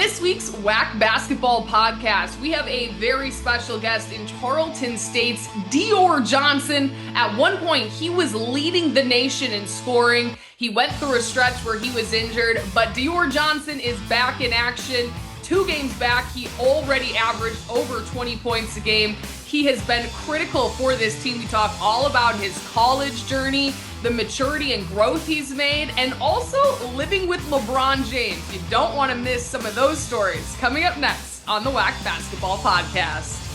this week's WAC Basketball Podcast, we have a very special guest in Tarleton State's Dior Dozen. At one point, he was leading the nation in scoring. He went through a stretch where he was injured, but Dior Dozen is back in action. 2 games back, he already averaged over 20 points a game. He has been critical for this team. We talk all about his college journey, the maturity and growth he's made, and also living with LeBron James. You don't want to miss some of those stories. Coming up next on the WAC Basketball Podcast.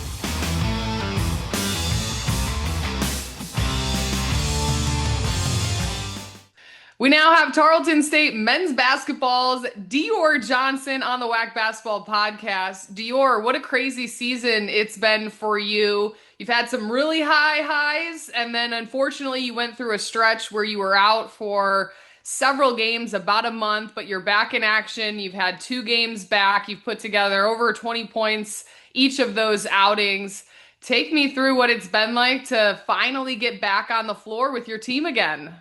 We now have Tarleton State men's basketball's Dior Dozen on the WAC Basketball Podcast. Dior, what a crazy season it's been for you. You've had some really high highs, and then unfortunately you went through a stretch where you were out for several games, about a month, but you're back in action. You've had 2 games back. You've put together over 20 points each of those outings. Take me through what it's been like to finally get back on the floor with your team again.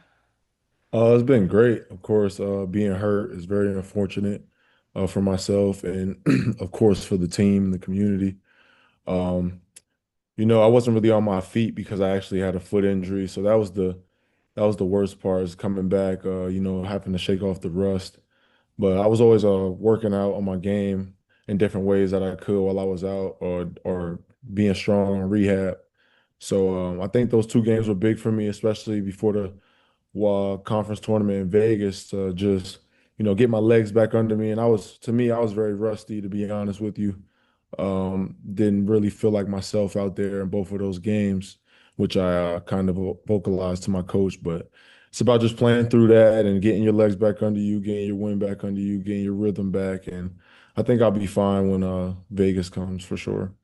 It's been great. Of course, being hurt is very unfortunate for myself and, of course, for the team, the community. Um, I wasn't really on my feet because I actually had a foot injury, so that was the worst part is coming back. Having to shake off the rust. But I was always working out on my game in different ways that I could while I was out, or being strong on rehab. So I think those 2 games were big for me, especially before the conference tournament in Vegas to just, get my legs back under me. And to me, I was very rusty, to be honest with you. Didn't really feel like myself out there in both of those games, which I kind of vocalized to my coach. But it's about just playing through that and getting your legs back under you, getting your wind back under you, getting your rhythm back. And I think I'll be fine when Vegas comes for sure.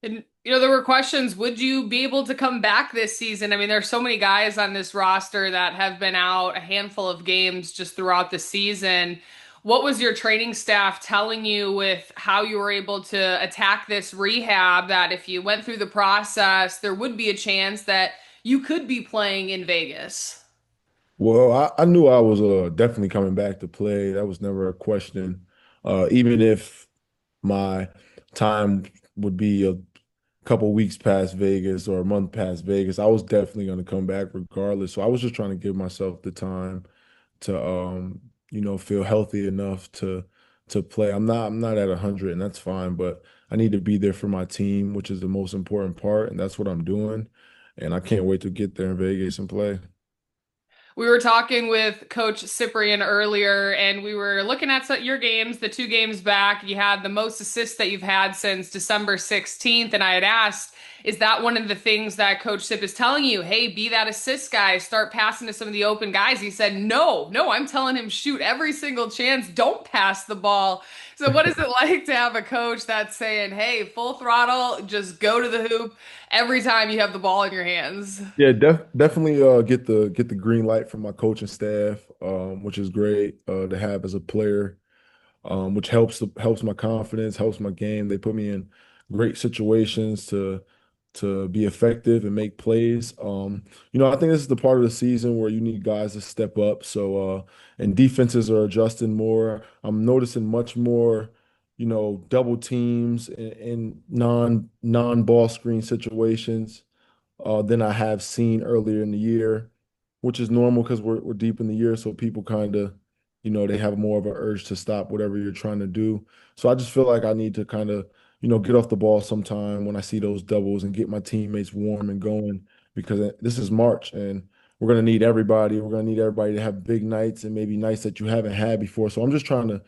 And there were questions, would you be able to come back this season? I mean, there's so many guys on this roster that have been out a handful of games just throughout the season. What was your training staff telling you with how you were able to attack this rehab, that if you went through the process, there would be a chance that you could be playing in Vegas? Well, I knew I was definitely coming back to play. That was never a question. Even if my time would be a couple weeks past Vegas or a month past Vegas, I was definitely going to come back regardless. So I was just trying to give myself the time to feel healthy enough to play. I'm not at 100, and that's fine, but I need to be there for my team, which is the most important part, and that's what I'm doing. And I can't wait to get there in Vegas and play. We were talking with Coach Cyprian earlier, and we were looking at your games, the 2 games back. You had the most assists that you've had since December 16th. And I had asked, is that one of the things that Coach Sip is telling you? Hey, be that assist guy, start passing to some of the open guys. He said, no, I'm telling him shoot every single chance. Don't pass the ball. So what is it like to have a coach that's saying, hey, full throttle, just go to the hoop every time you have the ball in your hands? Yeah, definitely get the green light from my coaching staff, which is great to have as a player, which helps my confidence, helps my game. They put me in great situations to be effective and make plays. I think this is the part of the season where you need guys to step up. So and defenses are adjusting more. I'm noticing much more, double teams in non-ball screen situations than I have seen earlier in the year, which is normal because we're deep in the year. So people kind of, they have more of an urge to stop whatever you're trying to do. So I just feel like I need to kind of, get off the ball sometime when I see those doubles and get my teammates warm and going because this is March and we're going to need everybody. We're going to need everybody to have big nights and maybe nights that you haven't had before. So I'm just trying to,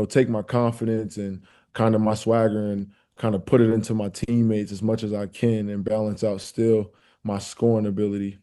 take my confidence and kind of my swagger and kind of put it into my teammates as much as I can and balance out still my scoring ability.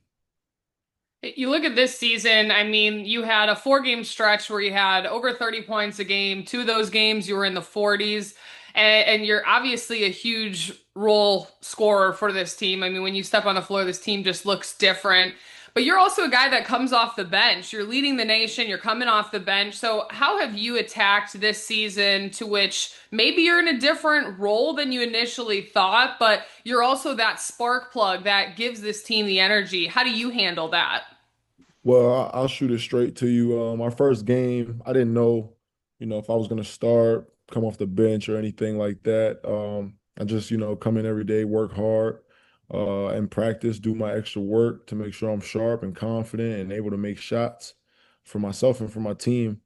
You look at this season, I mean, you had a 4 game stretch where you had over 30 points a game. 2 of those games you were in the 40s, and you're obviously a huge role scorer for this team. I mean, when you step on the floor, this team just looks different. But you're also a guy that comes off the bench. You're leading the nation, you're coming off the bench. So, how have you attacked this season to which maybe you're in a different role than you initially thought, but you're also that spark plug that gives this team the energy? How do you handle that? Well, I'll shoot it straight to you. Our first game, I didn't know, if I was going to start. come off the bench or anything like that. I just, come in every day, work hard, and practice, do my extra work to make sure I'm sharp and confident and able to make shots for myself and for my team.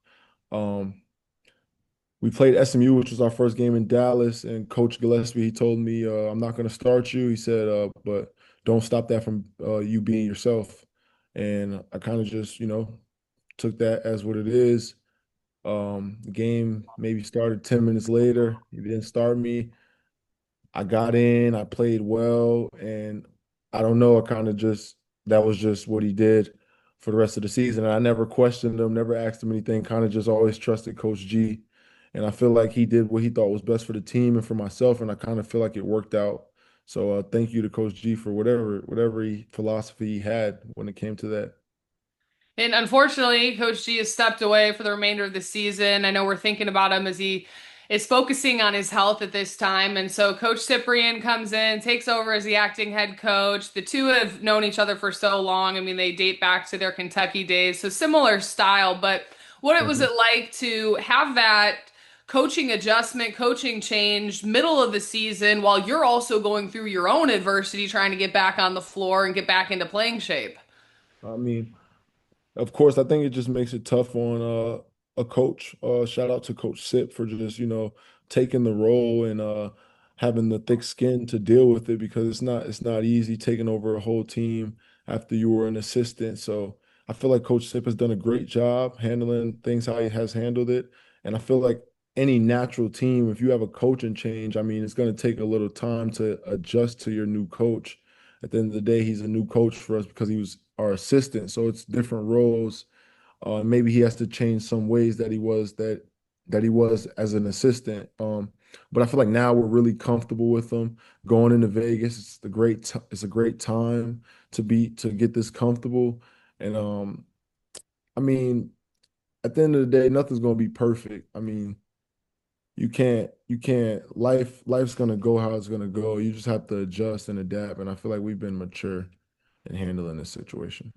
Um, we played SMU, which was our first game in Dallas, and Coach Gillespie, he told me, I'm not going to start you. He said, but don't stop that from you being yourself. And I kind of just, took that as what it is. The game maybe started 10 minutes later. He didn't start me. I got in, I played well, and I don't know, I kind of just that was just what he did for the rest of the season. And I never questioned him, never asked him anything, kind of just always trusted Coach G. And I feel like he did what he thought was best for the team and for myself, and I kind of feel like it worked out. So thank you to Coach G for whatever philosophy he had when it came to that. And unfortunately, Coach G has stepped away for the remainder of the season. I know we're thinking about him as he is focusing on his health at this time. And so Coach Cyprian comes in, takes over as the acting head coach. The two have known each other for so long. I mean, they date back to their Kentucky days, so similar style. But what was Mhm. it like to have that coaching adjustment, coaching change, middle of the season, while you're also going through your own adversity, trying to get back on the floor and get back into playing shape? I mean, of course, I think it just makes it tough on a coach. Shout out to Coach Sip for just, taking the role and having the thick skin to deal with it because it's not easy taking over a whole team after you were an assistant. So I feel like Coach Sip has done a great job handling things how he has handled it. And I feel like any natural team, if you have a coaching change, I mean, it's going to take a little time to adjust to your new coach. At the end of the day, he's a new coach for us because he was our assistant. So it's different roles. Maybe he has to change some ways that he was as an assistant. But I feel like now we're really comfortable with him going into Vegas. It's a great time to get this comfortable. And I mean, at the end of the day, nothing's gonna be perfect. I mean, you can't life's gonna go how it's gonna go. You just have to adjust and adapt. And I feel like we've been mature in handling this situation.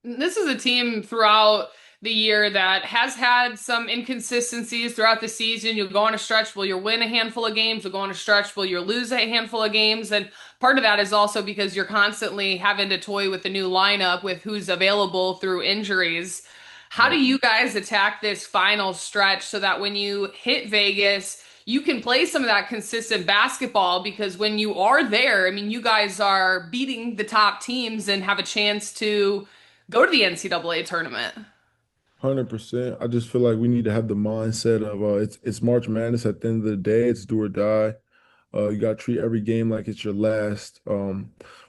This is a team throughout the year that has had some inconsistencies throughout the season. You'll go on a stretch where you'll win a handful of games, you'll go on a stretch where you'll lose a handful of games. And part of that is also because you're constantly having to toy with the new lineup with who's available through injuries. How do Right. you guys attack this final stretch so that when you hit Vegas, you can play some of that consistent basketball? Because when you are there, I mean, you guys are beating the top teams and have a chance to go to the NCAA tournament. 100%. I just feel like we need to have the mindset of it's March Madness at the end of the day. It's do or die. You got to treat every game like it's your last.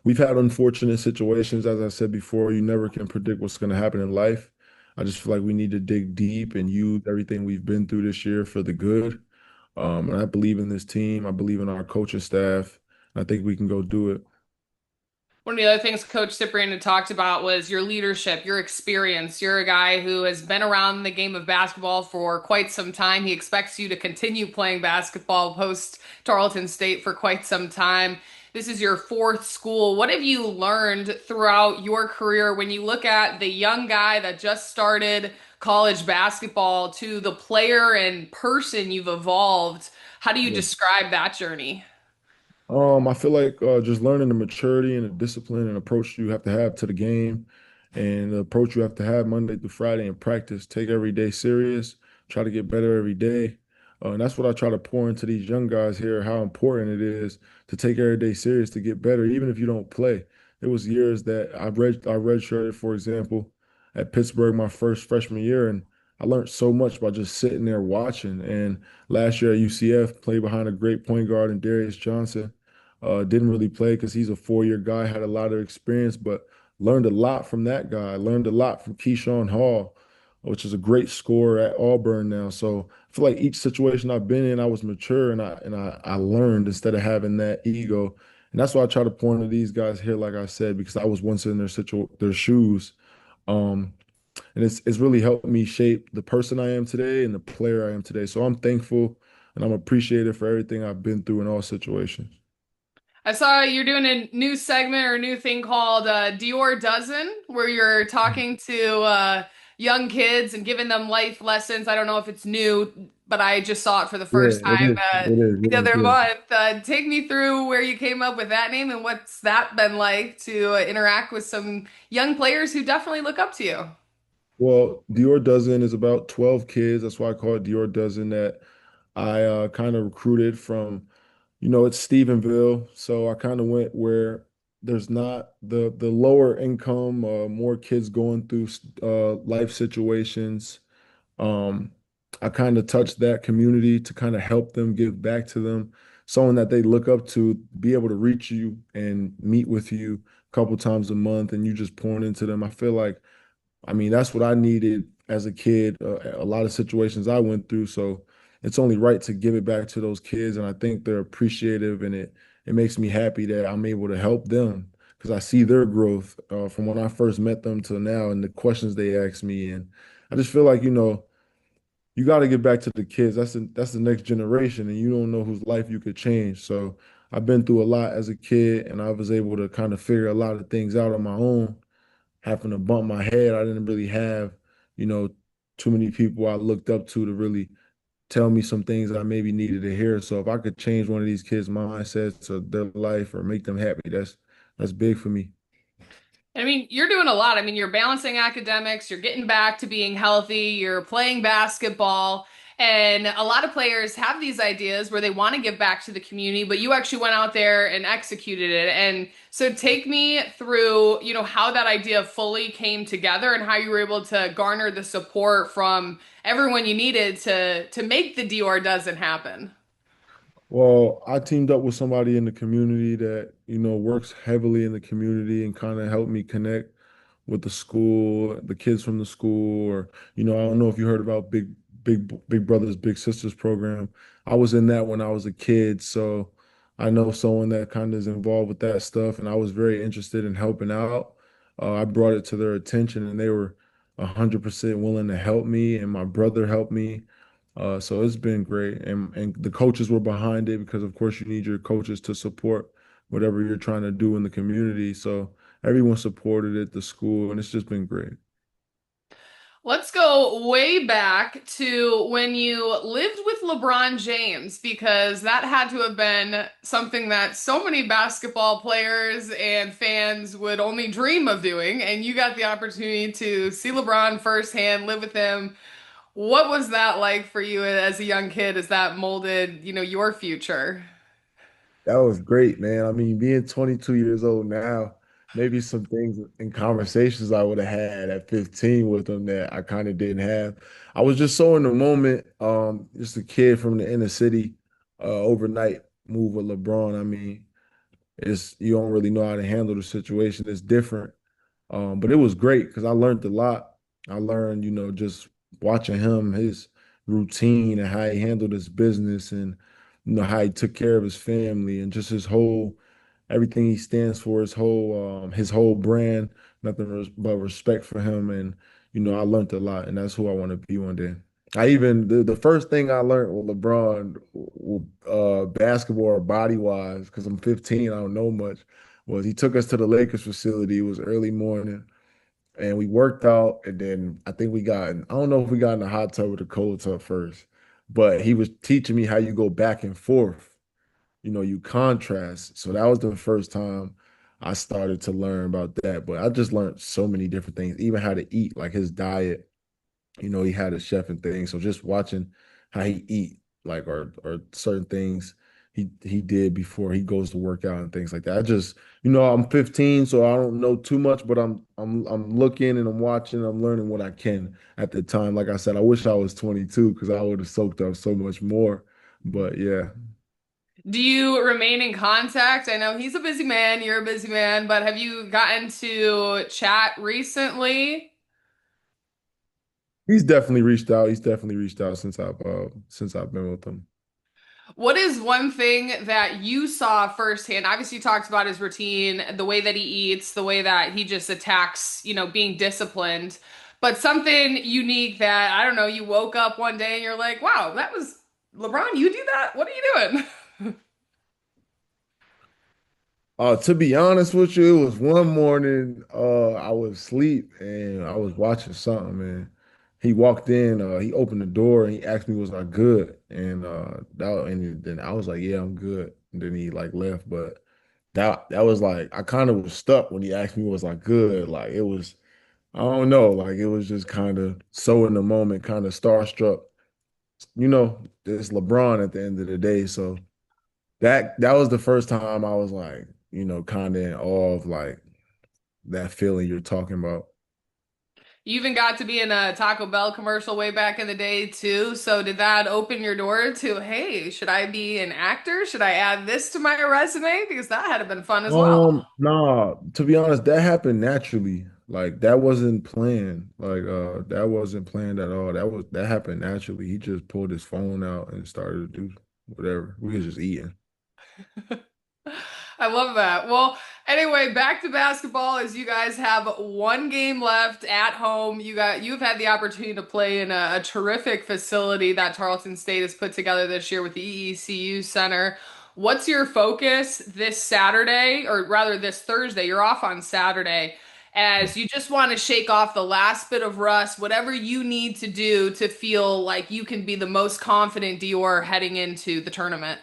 We've had unfortunate situations, as I said before. You never can predict what's going to happen in life. I just feel like we need to dig deep and use everything we've been through this year for the good. And I believe in this team. I believe in our coaching staff. I think we can go do it. One of the other things Coach Cyprian had talked about was your leadership, your experience. You're a guy who has been around the game of basketball for quite some time. He expects you to continue playing basketball post Tarleton State for quite some time. This is your fourth school. What have you learned throughout your career when you look at the young guy that just started college basketball to the player and person you've evolved? How do you Yeah. describe that journey? I feel like just learning the maturity and the discipline and approach you have to have to the game and the approach you have to have Monday through Friday in practice. Take every day serious, try to get better every day. And that's what I try to pour into these young guys here, how important it is to take every day serious to get better, even if you don't play. There was years that I redshirted, for example, at Pittsburgh my first freshman year, and I learned so much by just sitting there watching. And last year at UCF, played behind a great point guard in Darius Johnson. Didn't really play because he's a 4-year guy, had a lot of experience, but learned a lot from that guy. Learned a lot from Keyshawn Hall, which is a great scorer at Auburn now. So I feel like each situation I've been in, I was mature and I learned instead of having that ego. And that's why I try to point to these guys here, like I said, because I was once in their shoes. Um, and it's really helped me shape the person I am today and the player I am today. So I'm thankful and I'm appreciative for everything I've been through in all situations. I saw you're doing a new segment or a new thing called Dior Dozen, where you're talking to young kids and giving them life lessons. I don't know if it's new, but I just saw it for the Yeah, first it time is. It is. the It is. other Yeah. month. Take me through where you came up with that name and what's that been like to interact with some young players who definitely look up to you. Well, Dior Dozen is about 12 kids. That's why I call it Dior Dozen. That I kind of recruited from, it's Stephenville. So I kind of went where there's not the lower income, more kids going through life situations. Um, I kind of touched that community to kind of help them, give back to them, someone that they look up to, be able to reach you and meet with you a couple times a month, and you just pouring into them. I feel like, I mean, that's what I needed as a kid. A lot of situations I went through, so it's only right to give it back to those kids, and I think they're appreciative, and it makes me happy that I'm able to help them because I see their growth from when I first met them to now, and the questions they ask me, and I just feel like you got to get back to the kids. That's the next generation, and you don't know whose life you could change. So I've been through a lot as a kid, and I was able to kind of figure a lot of things out on my own having to bump my head. I didn't really have, you know, too many people I looked up to really tell me some things I maybe needed to hear. So if I could change one of these kids' mindsets or their life or make them happy, that's big for me. I mean, you're doing a lot. I mean, you're balancing academics, you're getting back to being healthy, you're playing basketball. And a lot of players have these ideas where they want to give back to the community, but you actually went out there and executed it. And so take me through, how that idea fully came together and how you were able to garner the support from everyone you needed to make the Dior dozen happen. Well, I teamed up with somebody in the community that, works heavily in the community and kind of helped me connect with the school, the kids from the school, or, I don't know if you heard about Big Brothers, Big Sisters program. I was in that when I was a kid, so I know someone that kind of is involved with that stuff, and I was very interested in helping out. I brought it to their attention, and they were 100% willing to help me, and my brother helped me. So it's been great, and the coaches were behind it because, of course, you need your coaches to support whatever you're trying to do in the community. So everyone supported it, the school, and it's just been great. Let's go way back to when you lived with LeBron James, because that had to have been something that so many basketball players and fans would only dream of doing. And you got the opportunity to see LeBron firsthand, live with him. What was that like for you as a young kid? As that molded, your future? That was great, man. I mean, being 22 years old now, maybe some things in conversations I would have had at 15 with them that I kind of didn't have. I was just so in the moment, just a kid from the inner city, overnight move with LeBron. I mean, it's you don't really know how to handle the situation. It's different. But it was great because I learned a lot. I learned, just watching him, his routine and how he handled his business and, how he took care of his family and just everything he stands for, his whole brand, nothing but respect for him. And, I learned a lot and that's who I want to be one day. The first thing I learned with LeBron, basketball or body wise, because I'm 15, I don't know much, was he took us to the Lakers facility. It was early morning and we worked out. And then I think I don't know if we got in the hot tub or the cold tub first, but he was teaching me how you go back and forth, you contrast. So that was the first time I started to learn about that. But I just learned so many different things, even how to eat, like his diet. He had a chef and things. So just watching how he eat, like or certain things he did before he goes to work out and things like that. I just, I'm 15, so I don't know too much, but I'm looking and I'm watching, I'm learning what I can at the time. Like I said, I wish I was 22 because I would have soaked up so much more. But yeah, Do you remain in contact? I know he's a busy man, you're a busy man, but have you gotten to chat recently? he's definitely reached out. He's definitely reached out since I've been with him. What is one thing that you saw firsthand? Obviously, you talked about his routine, the way that he eats, the way that he just attacks, being disciplined. But something unique that, I don't know, you woke up one day and you're like, wow, that was LeBron, you do that? What are you doing? To be honest with you, it was one morning, I was asleep and I was watching something, and he walked in, he opened the door and he asked me, was I good? And then I was like, yeah, I'm good. And then he like left. But that was like I kind of was stuck when he asked me, was I good? Like it was, I don't know, like it was just kind of so in the moment, kind of starstruck. It's LeBron at the end of the day. So that was the first time I was like, kind of in awe of like that feeling you're talking about. You even got to be in a Taco Bell commercial way back in the day too. So did that open your door to, hey, should I be an actor? Should I add this to my resume? Because that had been fun as well. Nah, to be honest, that happened naturally. Like that wasn't planned. That wasn't planned at all. That happened naturally. He just pulled his phone out and started to do whatever. We was just eating. I love that. Well, anyway, back to basketball as you guys have one game left at home. You've had the opportunity to play in a terrific facility that Tarleton State has put together this year with the EECU Center. What's your focus this Saturday, or rather this Thursday? You're off on Saturday, as you just want to shake off the last bit of rust, whatever you need to do to feel like you can be the most confident Dior heading into the tournament.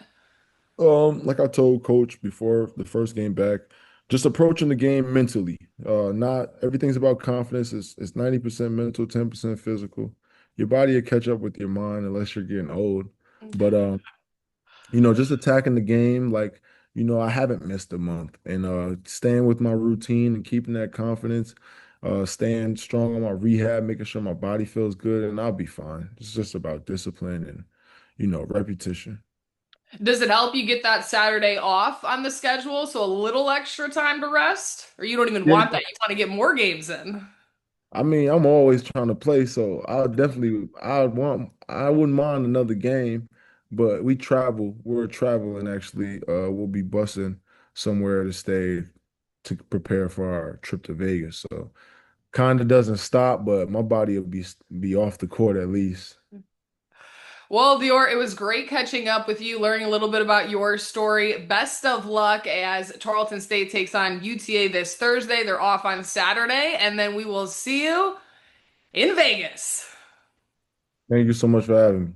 Like I told coach before the first game back, just approaching the game mentally. Not everything's about confidence. It's 90% mental, 10% physical. Your body will catch up with your mind unless you're getting old. But just attacking the game like, I haven't missed a month and staying with my routine and keeping that confidence, staying strong on my rehab, making sure my body feels good, and I'll be fine. It's just about discipline and, repetition. Does it help you get that Saturday off on the schedule so a little extra time to rest? Or you don't even want that? You want to get more games in? I mean, I'm always trying to play, so I wouldn't mind another game, but we're traveling actually. We'll be busing somewhere to stay to prepare for our trip to Vegas. So kind of doesn't stop, but my body will be off the court at least. Well, Dior, it was great catching up with you, learning a little bit about your story. Best of luck as Tarleton State takes on UTA this Thursday. They're off on Saturday, and then we will see you in Vegas. Thank you so much for having me.